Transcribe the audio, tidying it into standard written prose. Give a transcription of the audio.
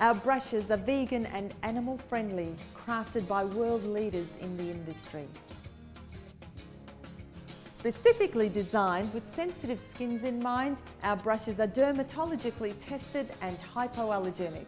Our brushes are vegan and animal friendly, crafted by world leaders in the industry. Specifically designed with sensitive skins in mind, our brushes are dermatologically tested and hypoallergenic.